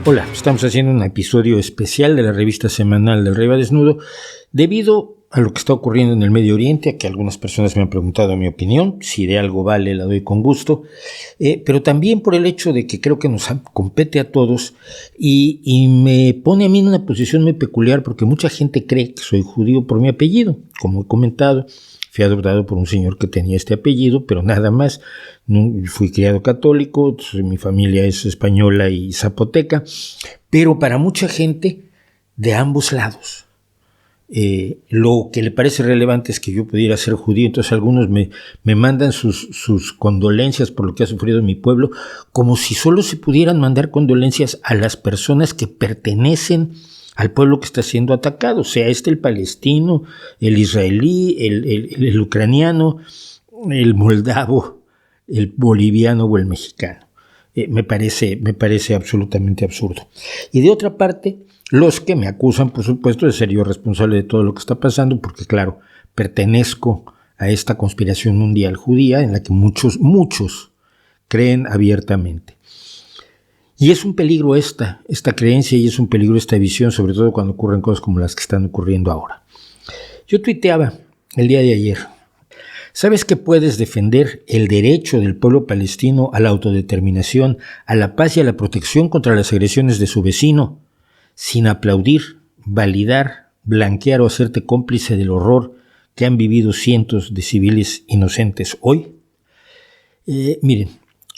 Hola, estamos haciendo un episodio especial de la revista semanal del Rey va Desnudo debido a lo que está ocurriendo en el Medio Oriente, a que algunas personas me han preguntado mi opinión, si de algo vale la doy con gusto, pero también por el hecho de que creo que nos compete a todos y me pone a mí en una posición muy peculiar porque mucha gente cree que soy judío por mi apellido, como he comentado. Fui adoptado por un señor que tenía este apellido, pero nada más. Fui criado católico, mi familia es española y zapoteca, pero para mucha gente de ambos lados. Lo que le parece relevante es que yo pudiera ser judío, entonces algunos me mandan sus condolencias por lo que ha sufrido mi pueblo, como si solo se pudieran mandar condolencias a las personas que pertenecen al pueblo que está siendo atacado, sea el palestino, el israelí, el ucraniano, el moldavo, el boliviano o el mexicano. Me parece absolutamente absurdo. Y de otra parte, los que me acusan, por supuesto, de ser yo responsable de todo lo que está pasando, porque claro, pertenezco a esta conspiración mundial judía en la que muchos creen abiertamente. Y es un peligro esta creencia y es un peligro esta visión, sobre todo cuando ocurren cosas como las que están ocurriendo ahora. Yo tuiteaba el día de ayer: ¿sabes que puedes defender el derecho del pueblo palestino a la autodeterminación, a la paz y a la protección contra las agresiones de su vecino, sin aplaudir, validar, blanquear o hacerte cómplice del horror que han vivido cientos de civiles inocentes hoy? Miren,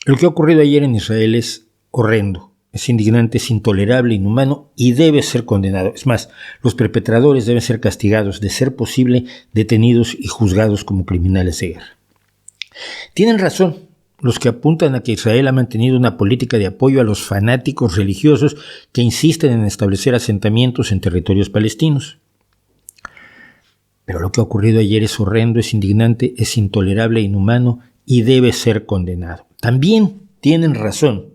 lo que ha ocurrido ayer en Israel es horrendo, es indignante, es intolerable, inhumano y debe ser condenado. Es más, los perpetradores deben ser castigados, de ser posible, detenidos y juzgados como criminales de guerra. Tienen razón los que apuntan a que Israel ha mantenido una política de apoyo a los fanáticos religiosos que insisten en establecer asentamientos en territorios palestinos. Pero lo que ha ocurrido ayer es horrendo, es indignante, es intolerable, inhumano y debe ser condenado. También tienen razón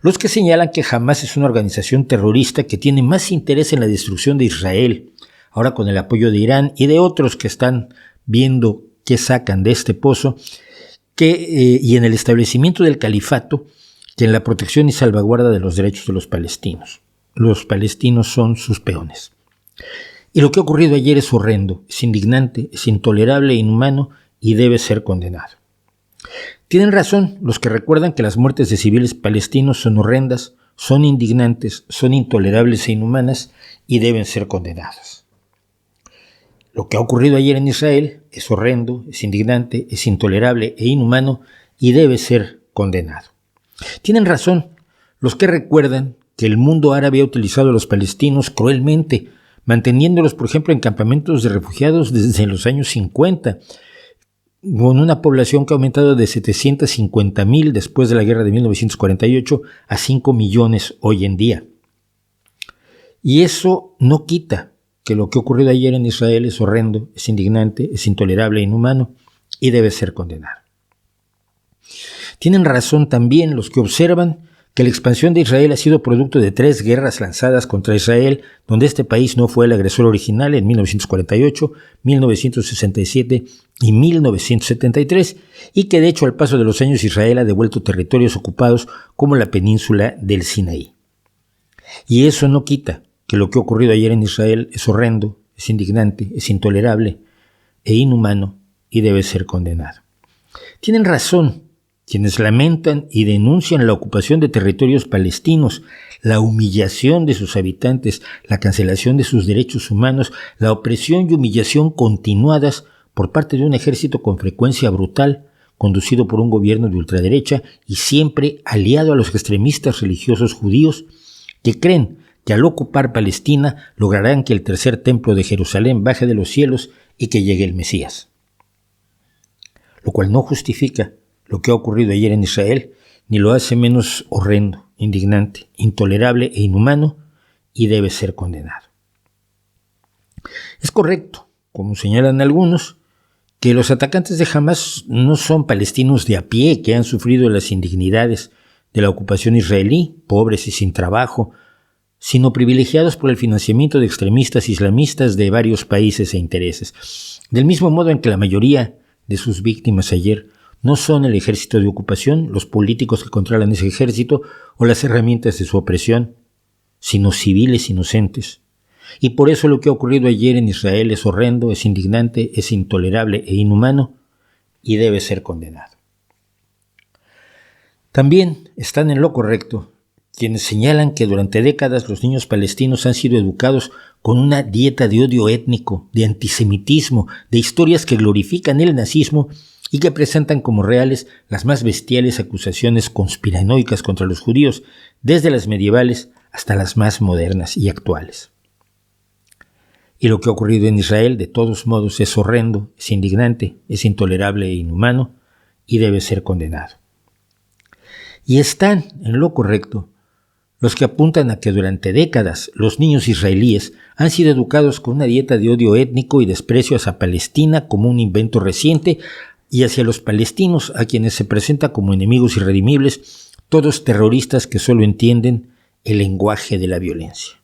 los que señalan que Hamás es una organización terrorista que tiene más interés en la destrucción de Israel, ahora con el apoyo de Irán y de otros que están viendo qué sacan de este pozo, y en el establecimiento del califato, que en la protección y salvaguarda de los derechos de los palestinos. Los palestinos son sus peones. Y lo que ha ocurrido ayer es horrendo, es indignante, es intolerable e inhumano y debe ser condenado. Tienen razón los que recuerdan que las muertes de civiles palestinos son horrendas, son indignantes, son intolerables e inhumanas y deben ser condenadas. Lo que ha ocurrido ayer en Israel es horrendo, es indignante, es intolerable e inhumano y debe ser condenado. Tienen razón los que recuerdan que el mundo árabe ha utilizado a los palestinos cruelmente, manteniéndolos, por ejemplo, en campamentos de refugiados desde los años 50, con una población que ha aumentado de 750,000 después de la guerra de 1948 a 5 millones hoy en día. Y eso no quita que lo que ha ocurrido ayer en Israel es horrendo, es indignante, es intolerable e inhumano y debe ser condenado. Tienen razón también los que observan que la expansión de Israel ha sido producto de 3 guerras lanzadas contra Israel, donde este país no fue el agresor original en 1948, 1967 y 1973, y que de hecho al paso de los años Israel ha devuelto territorios ocupados como la península del Sinaí. Y eso no quita que lo que ha ocurrido ayer en Israel es horrendo, es indignante, es intolerable e inhumano y debe ser condenado. Tienen razón quienes lamentan y denuncian la ocupación de territorios palestinos, la humillación de sus habitantes, la cancelación de sus derechos humanos, la opresión y humillación continuadas por parte de un ejército con frecuencia brutal, conducido por un gobierno de ultraderecha y siempre aliado a los extremistas religiosos judíos que creen que al ocupar Palestina lograrán que el tercer templo de Jerusalén baje de los cielos y que llegue el Mesías. Lo cual no justifica lo que ha ocurrido ayer en Israel, ni lo hace menos horrendo, indignante, intolerable e inhumano, y debe ser condenado. Es correcto, como señalan algunos, que los atacantes de Hamás no son palestinos de a pie que han sufrido las indignidades de la ocupación israelí, pobres y sin trabajo, sino privilegiados por el financiamiento de extremistas islamistas de varios países e intereses. Del mismo modo en que la mayoría de sus víctimas ayer no son el ejército de ocupación, los políticos que controlan ese ejército o las herramientas de su opresión, sino civiles inocentes. Y por eso lo que ha ocurrido ayer en Israel es horrendo, es indignante, es intolerable e inhumano y debe ser condenado. También están en lo correcto quienes señalan que durante décadas los niños palestinos han sido educados con una dieta de odio étnico, de antisemitismo, de historias que glorifican el nazismo y que presentan como reales las más bestiales acusaciones conspiranoicas contra los judíos, desde las medievales hasta las más modernas y actuales. Y lo que ha ocurrido en Israel, de todos modos, es horrendo, es indignante, es intolerable e inhumano y debe ser condenado. Y están en lo correcto los que apuntan a que durante décadas los niños israelíes han sido educados con una dieta de odio étnico y desprecio hacia Palestina como un invento reciente y hacia los palestinos, a quienes se presenta como enemigos irredimibles, todos terroristas que solo entienden el lenguaje de la violencia.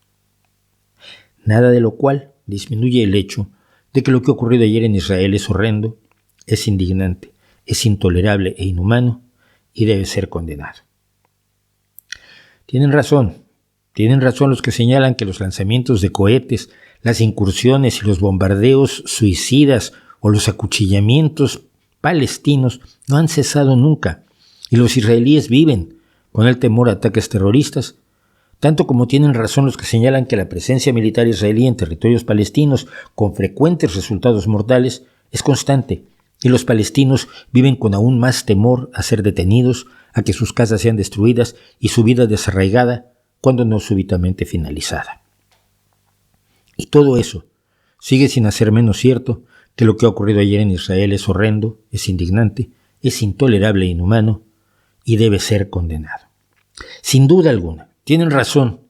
Nada de lo cual disminuye el hecho de que lo que ha ocurrido ayer en Israel es horrendo, es indignante, es intolerable e inhumano y debe ser condenado. Tienen razón los que señalan que los lanzamientos de cohetes, las incursiones y los bombardeos suicidas o los acuchillamientos palestinos no han cesado nunca y los israelíes viven con el temor a ataques terroristas, tanto como tienen razón los que señalan que la presencia militar israelí en territorios palestinos con frecuentes resultados mortales es constante y los palestinos viven con aún más temor a ser detenidos, a que sus casas sean destruidas y su vida desarraigada, cuando no súbitamente finalizada. Y todo eso sigue sin hacer menos cierto que lo que ha ocurrido ayer en Israel es horrendo, es indignante, es intolerable e inhumano y debe ser condenado. Sin duda alguna, tienen razón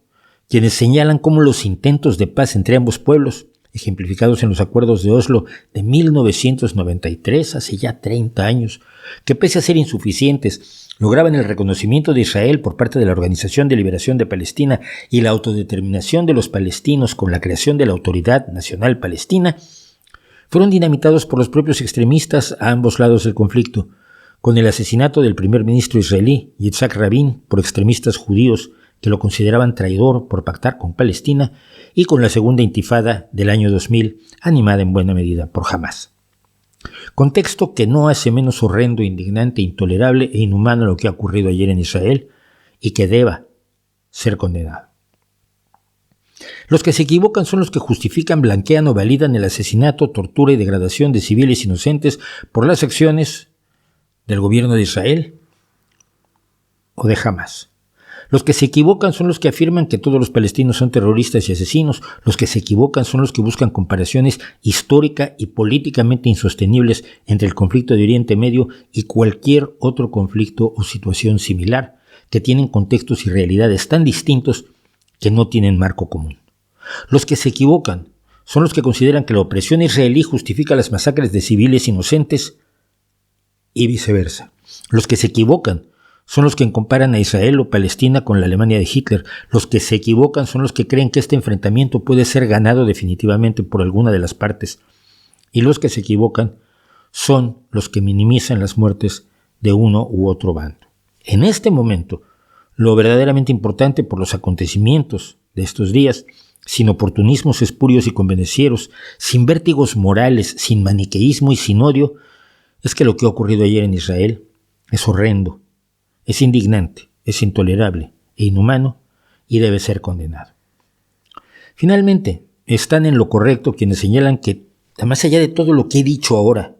quienes señalan cómo los intentos de paz entre ambos pueblos, ejemplificados en los acuerdos de Oslo de 1993, hace ya 30 años, que pese a ser insuficientes, lograban el reconocimiento de Israel por parte de la Organización de Liberación de Palestina y la autodeterminación de los palestinos con la creación de la Autoridad Nacional Palestina, fueron dinamitados por los propios extremistas a ambos lados del conflicto, con el asesinato del primer ministro israelí, Yitzhak Rabin, por extremistas judíos que lo consideraban traidor por pactar con Palestina, y con la segunda intifada del año 2000, animada en buena medida por Hamás. Contexto que no hace menos horrendo, indignante, intolerable e inhumano lo que ha ocurrido ayer en Israel y que deba ser condenado. Los que se equivocan son los que justifican, blanquean o validan el asesinato, tortura y degradación de civiles inocentes por las acciones del gobierno de Israel o de Hamás. Los que se equivocan son los que afirman que todos los palestinos son terroristas y asesinos. Los que se equivocan son los que buscan comparaciones histórica y políticamente insostenibles entre el conflicto de Oriente Medio y cualquier otro conflicto o situación similar, que tienen contextos y realidades tan distintos que no tienen marco común. Los que se equivocan son los que consideran que la opresión israelí justifica las masacres de civiles inocentes y viceversa. Los que se equivocan son los que comparan a Israel o Palestina con la Alemania de Hitler. Los que se equivocan son los que creen que este enfrentamiento puede ser ganado definitivamente por alguna de las partes. Y los que se equivocan son los que minimizan las muertes de uno u otro bando. En este momento, lo verdaderamente importante por los acontecimientos de estos días, sin oportunismos espurios y convenencieros, sin vértigos morales, sin maniqueísmo y sin odio, es que lo que ha ocurrido ayer en Israel es horrendo, es indignante, es intolerable e inhumano y debe ser condenado. Finalmente, están en lo correcto quienes señalan que, más allá de todo lo que he dicho ahora,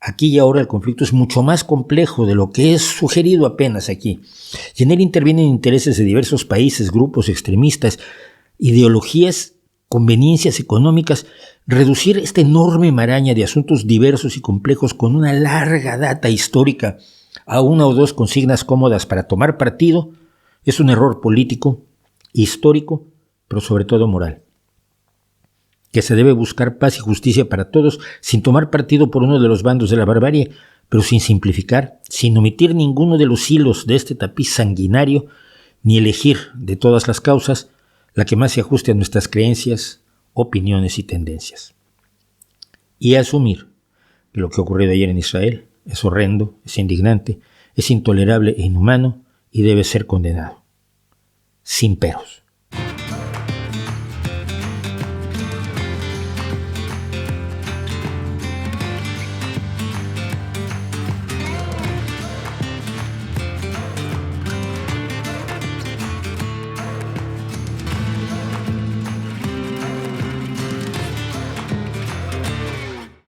aquí y ahora el conflicto es mucho más complejo de lo que es sugerido apenas aquí. Y en él intervienen intereses de diversos países, grupos extremistas, ideologías, conveniencias económicas. Reducir esta enorme maraña de asuntos diversos y complejos con una larga data histórica a una o dos consignas cómodas para tomar partido es un error político, histórico, pero sobre todo moral. Que se debe buscar paz y justicia para todos sin tomar partido por uno de los bandos de la barbarie, pero sin simplificar, sin omitir ninguno de los hilos de este tapiz sanguinario, ni elegir de todas las causas la que más se ajuste a nuestras creencias, opiniones y tendencias. Y asumir que lo que ha ocurrido ayer en Israel es horrendo, es indignante, es intolerable e inhumano y debe ser condenado. Sin peros.